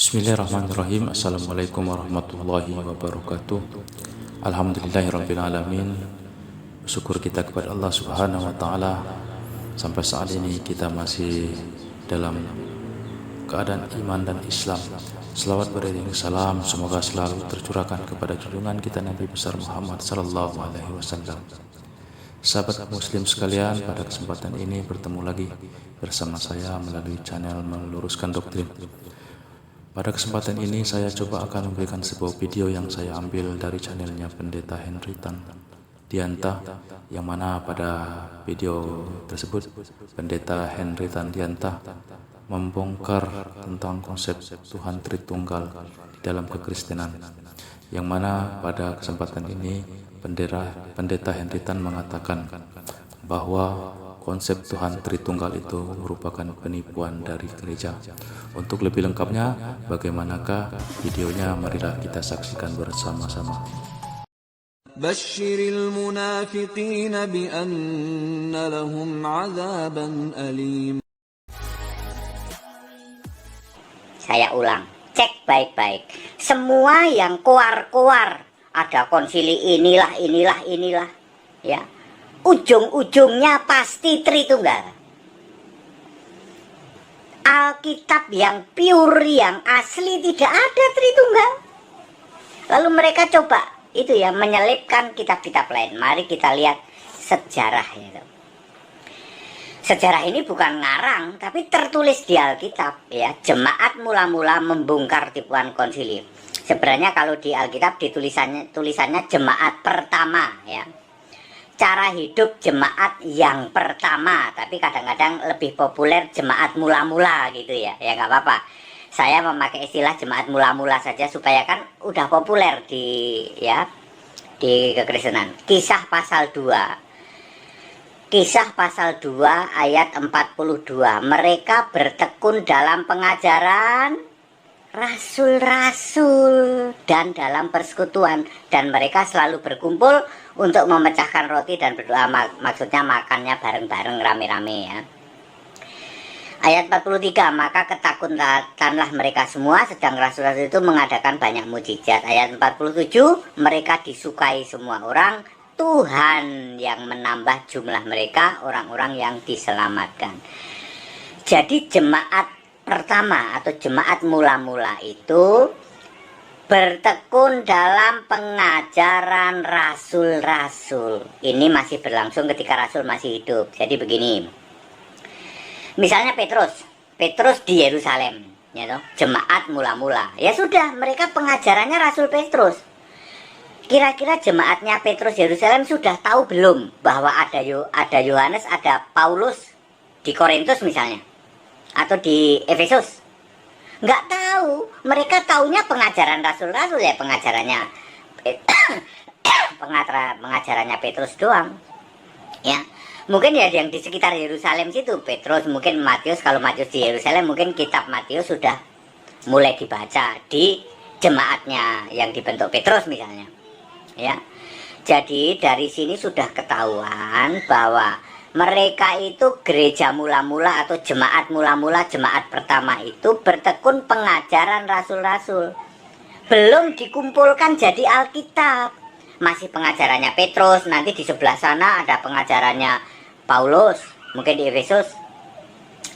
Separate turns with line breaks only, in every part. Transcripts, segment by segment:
Bismillahirrahmanirrahim. Assalamualaikum warahmatullahi wabarakatuh. Alhamdulillahirrabbilalamin. Bersyukur kita kepada Allah subhanahu wa ta'ala, sampai saat ini kita masih dalam keadaan iman dan Islam. Selawat beriring salam semoga selalu tercurahkan kepada junjungan kita Nabi besar Muhammad sallallahu alaihi wasallam. Sahabat muslim sekalian, pada kesempatan ini bertemu lagi bersama saya melalui channel Meluruskan Doktrin. Pada kesempatan ini saya coba akan memberikan sebuah video yang saya ambil dari channelnya Pendeta Henry Tan Dianta, yang mana pada video tersebut Pendeta Henry Tan Dianta membongkar tentang konsep Tuhan Tritunggal di dalam kekristenan, yang mana pada kesempatan ini Pendeta Henry Tan mengatakan bahwa konsep Tuhan Tritunggal itu merupakan penipuan dari gereja. Untuk lebih lengkapnya, bagaimanakah videonya? Marilah kita saksikan bersama-sama.
Basyiril munafiqina bi anna lahum 'adzaban alim.
Saya ulang, cek baik-baik. Semua yang koar-koar, ada konsili inilah, ya. Ujung-ujungnya pasti Tritunggal. Alkitab yang pure, yang asli, tidak ada Tritunggal. Lalu mereka coba itu ya, menyelipkan kitab-kitab lain. Mari kita lihat sejarahnya. Sejarah ini bukan ngarang, tapi tertulis di Alkitab ya. Jemaat mula-mula membongkar tipuan konsili. Sebenarnya kalau di Alkitab tulisannya jemaat pertama ya. Cara hidup jemaat yang pertama, tapi kadang-kadang lebih populer jemaat mula-mula gitu ya. Ya nggak apa-apa. Saya memakai istilah jemaat mula-mula saja supaya kan udah populer di kekristenan. Kisah pasal 2. Kisah pasal 2 ayat 42. Mereka bertekun dalam pengajaran rasul-rasul dan dalam persekutuan, dan mereka selalu berkumpul untuk memecahkan roti dan berdoa. Maksudnya makannya bareng-bareng rame-rame ya. Ayat 43, maka ketakutanlah mereka semua, sedang rasul-rasul itu mengadakan banyak mujizat. Ayat 47, mereka disukai semua orang, Tuhan yang menambah jumlah mereka, orang-orang yang diselamatkan. Jadi jemaat pertama atau jemaat mula-mula itu bertekun dalam pengajaran rasul-rasul. Ini masih berlangsung ketika rasul masih hidup. Jadi begini, misalnya Petrus di Yerusalem ya toh, jemaat mula-mula. Ya sudah, mereka pengajarannya rasul Petrus. Kira-kira jemaatnya Petrus Yerusalem sudah tahu belum bahwa ada Yohanes, ada Paulus di Korintus misalnya, atau di Efesus? Nggak tahu. Mereka taunya pengajaran rasul-rasul ya, pengajarannya Petrus doang ya. Mungkin ya yang di sekitar Yerusalem situ, Petrus, mungkin Matius. Kalau Matius di Yerusalem, mungkin kitab Matius sudah mulai dibaca di jemaatnya yang dibentuk Petrus misalnya ya. Jadi dari sini sudah ketahuan bahwa mereka itu gereja mula-mula atau jemaat mula-mula, jemaat pertama itu bertekun pengajaran rasul-rasul. Belum dikumpulkan jadi Alkitab. Masih pengajarannya Petrus, nanti di sebelah sana ada pengajarannya Paulus, mungkin di Efesus.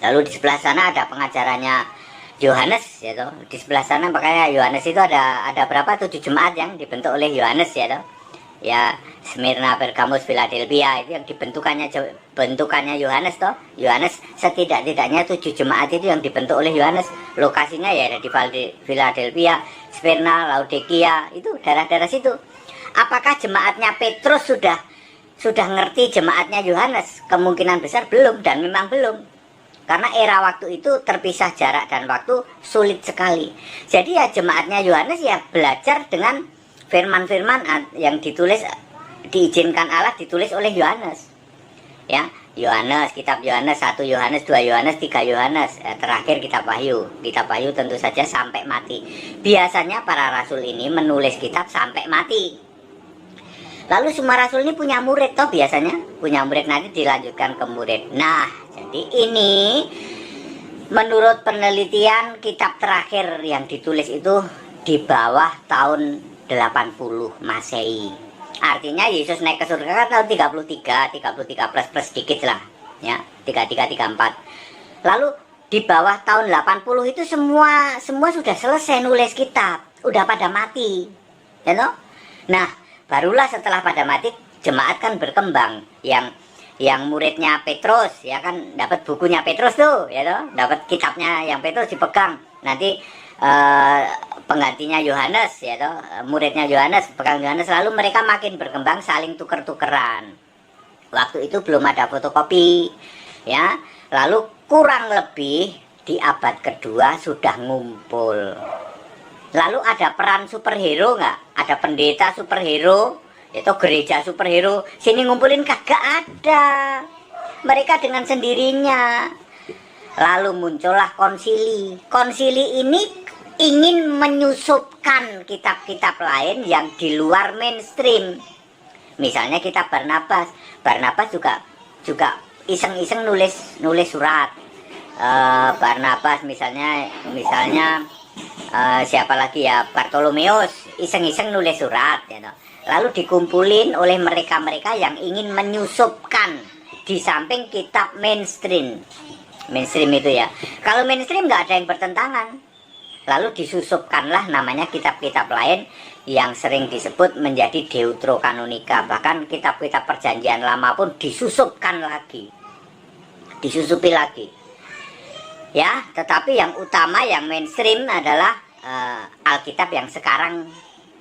Lalu di sebelah sana ada pengajarannya Yohanes ya toh. Di sebelah sana makanya Yohanes itu ada berapa? 7 jemaat yang dibentuk oleh Yohanes ya toh. Ya, Smyrna, Pergamus, Philadelphia, itu yang bentukannya Yohanes toh. Yohanes setidak-tidaknya 7 jemaat itu yang dibentuk oleh Yohanes. Lokasinya ya ada di Philadelphia, Smyrna, Laodikia, itu daerah-daerah situ. Apakah jemaatnya Petrus sudah ngerti jemaatnya Yohanes? Kemungkinan besar belum, dan memang belum. Karena era waktu itu terpisah jarak dan waktu, sulit sekali. Jadi ya jemaatnya Yohanes ya belajar dengan firman-firman yang ditulis, diizinkan Allah ditulis oleh Yohanes ya. Yohanes, kitab Yohanes 1 Yohanes, 2 Yohanes, 3 Yohanes, terakhir kitab Wahyu. Kitab Wahyu tentu saja sampai mati. Biasanya para rasul ini menulis kitab sampai mati. Lalu semua rasul ini punya murid toh, biasanya punya murid, nanti dilanjutkan ke murid. Nah, jadi ini Menurut penelitian, kitab terakhir yang ditulis itu di bawah tahun 80 Masehi. Artinya Yesus naik ke surga kan tahun 33 plus sedikit lah, ya, 33 34. Lalu di bawah tahun 80 itu semua sudah selesai nulis kitab, udah pada mati, ya toh? Nah, barulah setelah pada mati jemaat kan berkembang. Yang muridnya Petrus ya kan dapat bukunya Petrus tuh, ya toh, dapat kitabnya yang Petrus dipegang. Nanti penggantinya Yohanes, ya toh, muridnya Yohanes pegang Yohanes. Lalu mereka makin berkembang, saling tuker-tukeran. Waktu itu belum ada fotokopi, ya. Lalu kurang lebih di abad kedua sudah ngumpul. Lalu ada peran superhero nggak? Ada pendeta superhero, itu gereja superhero, sini ngumpulin kagak ada. Mereka dengan sendirinya. Lalu muncullah konsili. Konsili ini ingin menyusupkan kitab-kitab lain yang di luar mainstream. Misalnya kitab Barnabas. Barnabas juga iseng-iseng nulis surat. Barnabas misalnya siapa lagi ya, Bartolomeus iseng-iseng nulis surat, ya toh. Lalu dikumpulin oleh mereka-mereka yang ingin menyusupkan di samping kitab mainstream itu ya. Kalau mainstream nggak ada yang bertentangan. Lalu disusupkanlah namanya kitab-kitab lain yang sering disebut menjadi deuterokanonika. Bahkan kitab-kitab perjanjian lama pun disusupkan lagi, disusupi lagi. Ya, tetapi yang utama, yang mainstream adalah Alkitab yang sekarang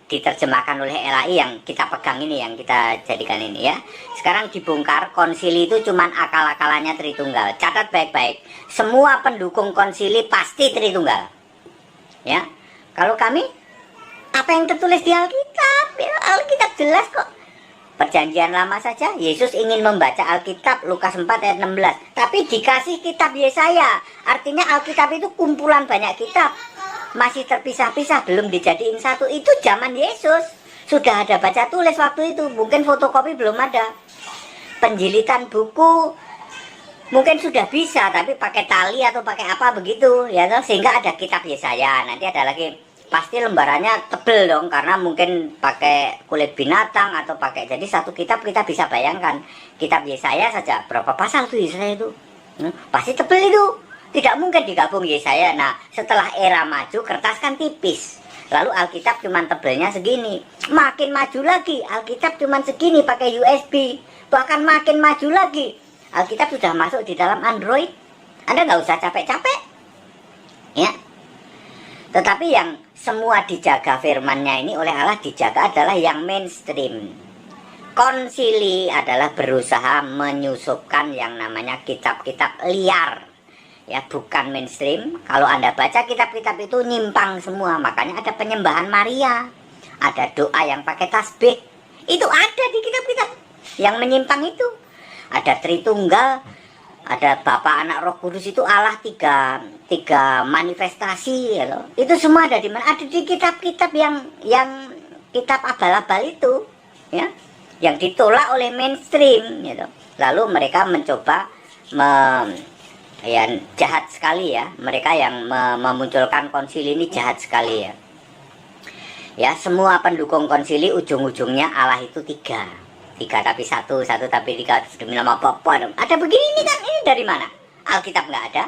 diterjemahkan oleh LAI yang kita pegang ini, yang kita jadikan ini ya. Sekarang dibongkar, konsili itu cuman akal-akalannya Tritunggal. Catat baik-baik, semua pendukung konsili pasti Tritunggal. Ya, kalau kami, apa yang tertulis di Alkitab? Ya, Alkitab jelas kok. Perjanjian lama saja, Yesus ingin membaca Alkitab, Lukas 4 ayat 16. Tapi dikasih kitab Yesaya. Artinya Alkitab itu kumpulan banyak kitab. Masih terpisah-pisah, belum dijadiin satu. Itu zaman Yesus. Sudah ada baca tulis waktu itu. Mungkin fotokopi belum ada. Penjilitan buku mungkin sudah bisa, tapi pakai tali atau pakai apa begitu, ya, sehingga ada kitab Yesaya. Nanti ada lagi, pasti lembarannya tebel dong, karena mungkin pakai kulit binatang atau pakai. Jadi satu kitab kita bisa bayangkan, kitab Yesaya saja berapa pasal tuh Yesaya itu, pasti tebel itu. Tidak mungkin digabung Yesaya. Nah, setelah era maju, kertas kan tipis. Lalu Alkitab cuman tebelnya segini. Makin maju lagi, Alkitab cuman segini pakai USB. Bahkan makin maju lagi, Alkitab sudah masuk di dalam Android. Anda nggak usah capek-capek, ya. Tetapi yang semua dijaga firmannya ini oleh Allah dijaga adalah yang mainstream. Konsili adalah berusaha menyusupkan yang namanya kitab-kitab liar, ya, bukan mainstream. Kalau Anda baca kitab-kitab itu nyimpang semua. Makanya ada penyembahan Maria, ada doa yang pakai tasbih, itu ada di kitab-kitab yang menyimpang itu. Ada Tritunggal, ada Bapa, Anak, Roh Kudus, itu Allah tiga manifestasi, ya loh. Itu semua ada di mana? Ada di kitab-kitab yang kitab abal-abal itu, ya, yang ditolak oleh mainstream, gitu. Lalu mereka mencoba ya, jahat sekali ya, mereka yang memunculkan konsili ini jahat sekali ya. Ya, semua pendukung konsili ujung-ujungnya Allah itu tiga tapi satu tapi tiga demi nama Bapa. Ada begini kan, ini dari mana? Alkitab nggak ada.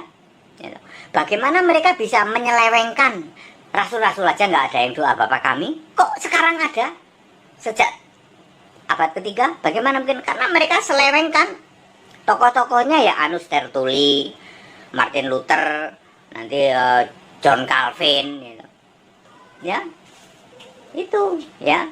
Bagaimana mereka bisa menyelewengkan? Rasul-rasul aja nggak ada yang doa Bapa kami, kok sekarang ada? Sejak abad ketiga, bagaimana mungkin? Karena mereka selewengkan. Tokoh-tokohnya ya Anus Tertulli, Martin Luther, nanti John Calvin, gitu. Ya, itu ya.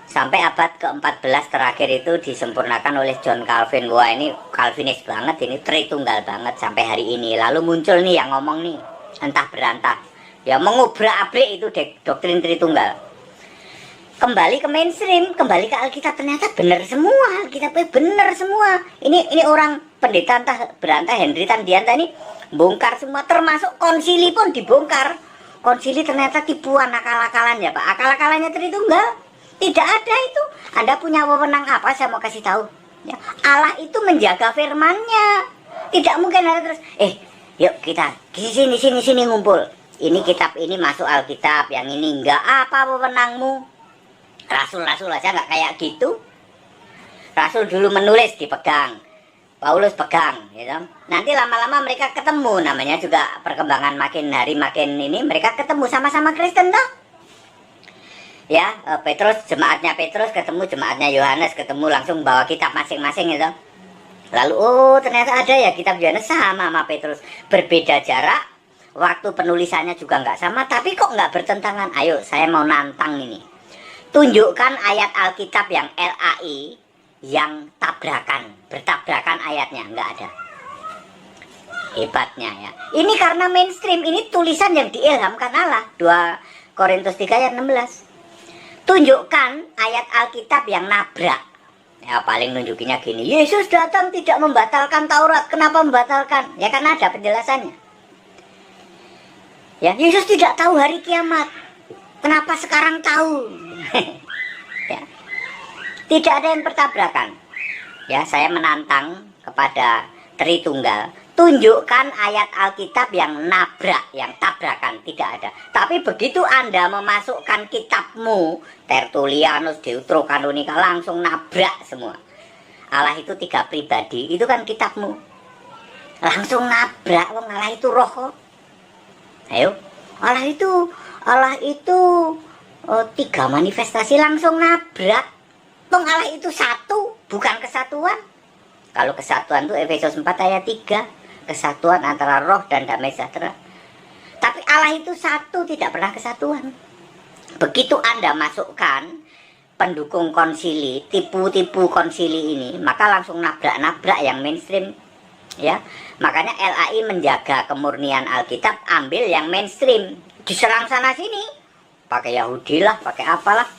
Sampai abad ke-14 terakhir itu disempurnakan oleh John Calvin. Wah, ini Calvinis banget, ini Tritunggal banget sampai hari ini. Lalu muncul nih yang ngomong nih, entah berantah, ya, mengubrak-abrik itu doktrin Tritunggal. Kembali ke mainstream, kembali ke Alkitab, ternyata benar semua, Alkitabnya benar semua. Ini orang pendeta entah berantah Henry Tandianta ini bongkar semua, termasuk konsili pun dibongkar. Konsili ternyata tipuan, akal-akalan ya Pak, akal-akalannya Tritunggal. Tidak ada itu. Anda punya wewenang apa? Saya mau kasih tahu. Ya, Allah itu menjaga firman-Nya. Tidak mungkin ada terus, Yuk kita sini ngumpul. Ini kitab ini masuk Alkitab, yang ini enggak. Apa wewenangmu? Rasul-rasul aja nggak kayak gitu. Rasul dulu menulis dipegang, Paulus pegang, gitu. Nanti lama-lama mereka ketemu, namanya juga perkembangan makin hari makin ini, mereka ketemu sama-sama Kristen toh. Ya, Petrus, jemaatnya Petrus ketemu jemaatnya Yohanes, ketemu langsung bawa kitab masing-masing gitu. Lalu oh ternyata ada ya kitab Yohanes sama Petrus, berbeda jarak, waktu penulisannya juga nggak sama, tapi kok nggak bertentangan. Ayo saya mau nantang ini, tunjukkan ayat Alkitab yang LAI yang bertabrakan ayatnya, nggak ada. Hebatnya ya, ini karena mainstream, ini tulisan yang diilhamkan Allah. 2 Korintus 3 ayat 16. Tunjukkan ayat Alkitab yang nabrak. Ya paling nunjukinya gini, Yesus datang tidak membatalkan Taurat. Kenapa membatalkan? Ya karena ada penjelasannya. Ya, Yesus tidak tahu hari kiamat. Kenapa sekarang tahu? Ya. Tidak ada yang bertabrakan. Ya, saya menantang kepada Tritunggal, tunjukkan ayat Alkitab yang nabrak, yang tabrakan, tidak ada. Tapi begitu Anda memasukkan kitabmu, Tertullianus, Deuterokanonika, langsung nabrak semua. Allah itu 3 pribadi, itu kan kitabmu. Langsung nabrak, Allah itu roh kok. Ayo, Allah itu 3 manifestasi, langsung nabrak. Allah itu satu, bukan kesatuan. Kalau kesatuan itu Efesus 4 ayat 3, kesatuan antara roh dan damai sejahtera. Tapi Allah itu satu, tidak pernah kesatuan. Begitu Anda masukkan pendukung konsili, tipu-tipu konsili ini, maka langsung nabrak-nabrak yang mainstream. Ya, makanya LAI menjaga kemurnian Alkitab, ambil yang mainstream, diserang sana sini, pakai Yahudi lah, pakai apalah.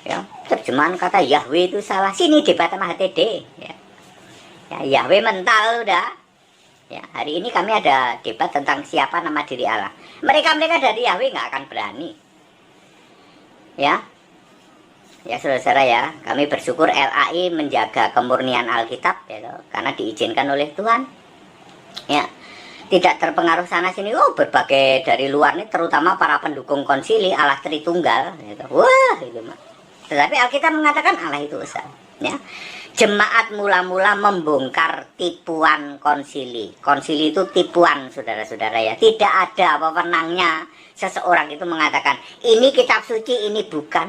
Ya, terjemahan kata Yahweh itu salah. Sini debat sama HTD. Ya. Ya, Yahweh mental udah. Ya, hari ini kami ada debat tentang siapa nama diri Allah. Mereka dari Yahweh nggak akan berani. Ya, ya saudara-saudara ya, kami bersyukur LAI menjaga kemurnian Alkitab, ya, karena diizinkan oleh Tuhan. Ya, tidak terpengaruh sana sini. Oh, berbagai dari luar nih, terutama para pendukung konsili Allah Tritunggal. Gitu. Wah, itu mah. Tetapi Alkitab mengatakan Allah itu esa. Ya. Jemaat mula-mula membongkar tipuan konsili. Konsili itu tipuan, saudara-saudara ya. Tidak ada wewenangnya seseorang itu mengatakan ini kitab suci, ini bukan.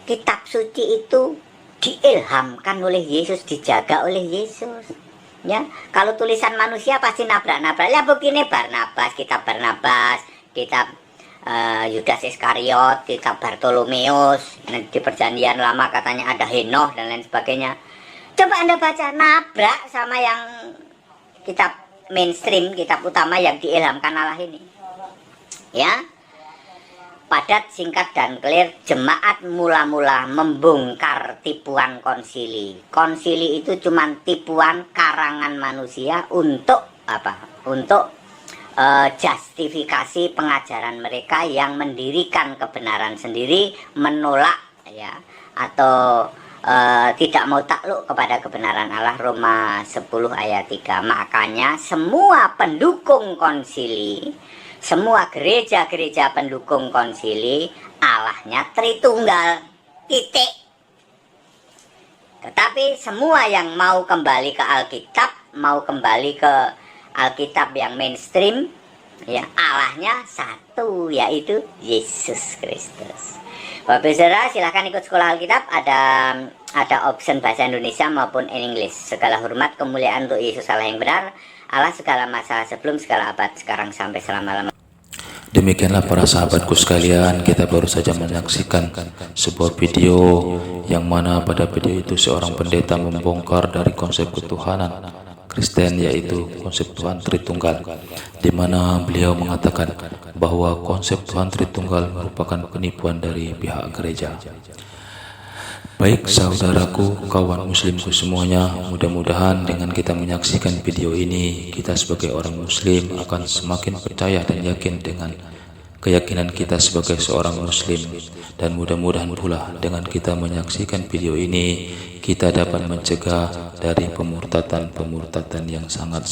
Kitab suci itu diilhamkan oleh Yesus, dijaga oleh Yesus. Ya, kalau tulisan manusia pasti nabrak-nabrak. Ya begini Barnabas, kitab Barnabas, kitab Yudas Iskariot, kitab Bartolomeus, di perjanjian lama katanya ada Henoh dan lain sebagainya. Coba Anda baca, nabrak sama yang kitab mainstream, kitab utama yang diilhamkan Allah ini. Ya, padat, singkat, dan clear. Jemaat mula-mula membongkar tipuan konsili. Konsili itu cuma tipuan karangan manusia untuk apa? Untuk justifikasi pengajaran mereka yang mendirikan kebenaran sendiri, menolak ya, atau tidak mau takluk kepada kebenaran Allah. Roma 10 ayat 3. Makanya semua pendukung konsili, semua gereja-gereja pendukung konsili, Allahnya Tritunggal, titik. Tetapi semua yang mau kembali ke Alkitab, mau kembali ke Alkitab yang mainstream, ya Allahnya satu, yaitu Yesus Kristus. Bapak saudara, silahkan ikut sekolah Alkitab. Ada option bahasa Indonesia maupun in English. Segala hormat kemuliaan untuk Yesus Allah yang benar, Allah segala masa sebelum segala abad, sekarang sampai selama-lamanya.
Demikianlah para sahabatku sekalian, kita baru saja menyaksikan sebuah video yang mana pada video itu seorang pendeta membongkar dari konsep ketuhanan Kristen, yaitu konsep Tuhan Tritunggal, di mana beliau mengatakan bahwa konsep Tuhan Tritunggal merupakan penipuan dari pihak gereja. Baik saudaraku, kawan muslimku semuanya, mudah-mudahan dengan kita menyaksikan video ini, kita sebagai orang muslim akan semakin percaya dan yakin dengan keyakinan kita sebagai seorang muslim, dan mudah-mudahan pula dengan kita menyaksikan video ini kita dapat mencegah dari pemurtatan yang sangat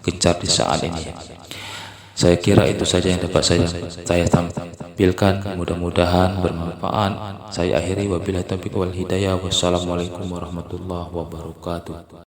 gencar di saat ini. Saya kira itu saja yang dapat saya tampilkan, mudah-mudahan bermanfaat. Saya akhiri, wabillahi taufiq wal hidayah. Wassalamualaikum warahmatullahi wabarakatuh.